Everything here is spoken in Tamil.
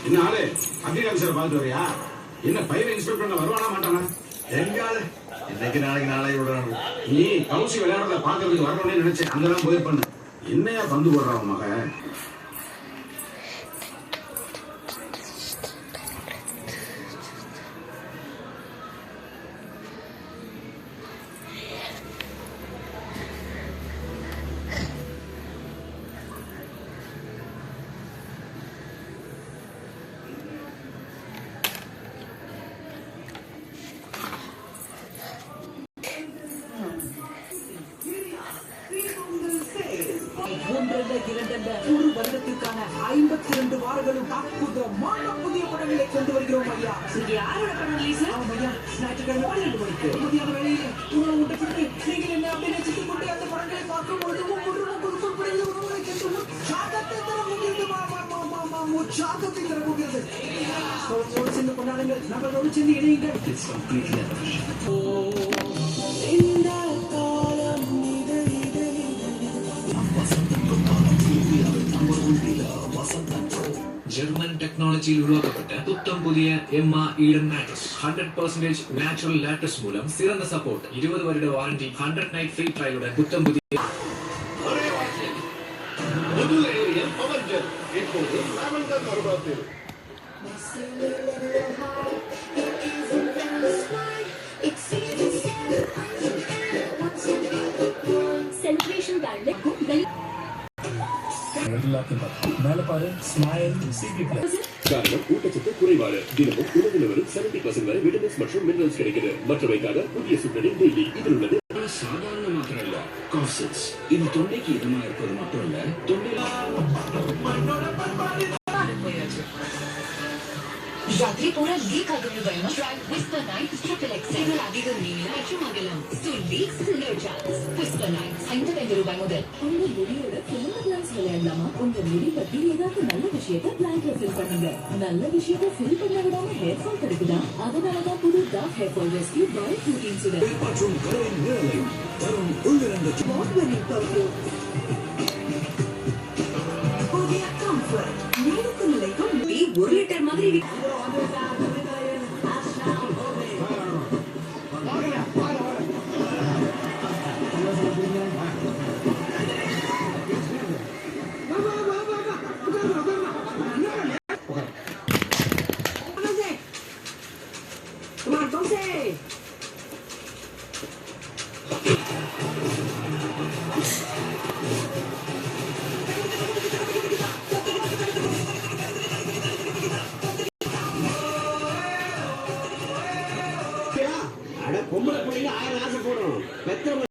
என்ன ஆளு அக்ரிகல்ச்சர் பார்த்து வரையா? என்ன பயிர் இன்ஸ்பெக்ட் பண்ண வருவானா மாட்டானா? எங்கால இன்னைக்கு நாளைக்கு நாளை விடுறாங்க. நீ கவுசி விளையாடுறத பாக்குறதுக்கு வரணும்னு நினைச்சேன். அங்கதான் போயிருப்பண்ணு. என்னையா பந்து போடுறான் மக? ஒரு வருடத்திற்கான 52 வாரங்களும் அற்புதமான புதிய படங்களை கொண்டு வருகிறோம் ஐயா. யாரோட படம் ரிலீஸ்? ஐயா, ஞாயிற்றுக்கிழமை 12 மணிக்கு மதியான வேளையில் உணவு ஊட்டப்பட்டு நீங்கள் என்ன அப்படி நினைச்சுட்டு கொண்டு அந்த படங்களை பார்க்கும் பொழுது ஒவ்வொரு குறிப்பிட்ட உணவுகளை கேட்டு உற்சாகத்தை தர முடிகிறது. உற்சாகத்தை தர முடிகிறது. சேர்ந்து கொண்டாடுங்கள், நம்மளோடு சேர்ந்து இணையுங்கள். ஜெர்மன் டெக்னாலஜியில் உருவாக்கப்பட்ட புத்தம் புதிய எம்மா ஈடன் மேட்ரஸ் 100% நேச்சுரல் லேட்டஸ் மூலம் சிறந்த சப்போர்ட், 20 வருட வாரண்டி, 100 நைட் ஃப்ரீ ட்ரையலுடன் புத்தம் புதிய செலிப்ரேஷன் காரணம் ஊட்டச்சத்து குறைபாடு. தினமும் உணவில் வரும் 70% வரை விட்டமின்ஸ் மற்றும் மினரல்ஸ் கிடைக்கிறது. மற்றவைக்காக புதிய சுற்றலின் டெய்லி இதில் உள்ளது. சாதாரண மாத்திரம் இல்ல, காசஸ். இது தொண்டைக்கு இதமா இருப்பது மட்டும் இல்ல, രാത്രി പൂरा ലീക്ക് ആകുന്നു വേണം. Try whisper night triple X നിങ്ങൾ അധികം നീളം ഏറ്റവും അകലം leaks no chance. Whisper night 55 ரூபாய் முதல். உங்க முடியோட சிறந்த பிளான்ஸ் விளையாடலாமா? உங்க முடி பத்தி ஏதாவது நல்ல விஷயத்தை பிளான்ல ஃபில் பண்ணுங்க. நல்ல விஷயத்தை ஃபில் பண்ண விடாம ஹேர் ஃபால் தடுக்குதா? அதனாலதான் புது dark hair fall rescue bio proteins மற்றும் கரையின் நிழலையும் தரும் உள்ளிருந்த புதிய கம்ஃபர்ட் நீருக்கு நிலைக்கும் 1 லிட்டர் மாதிரி Come on, Jose!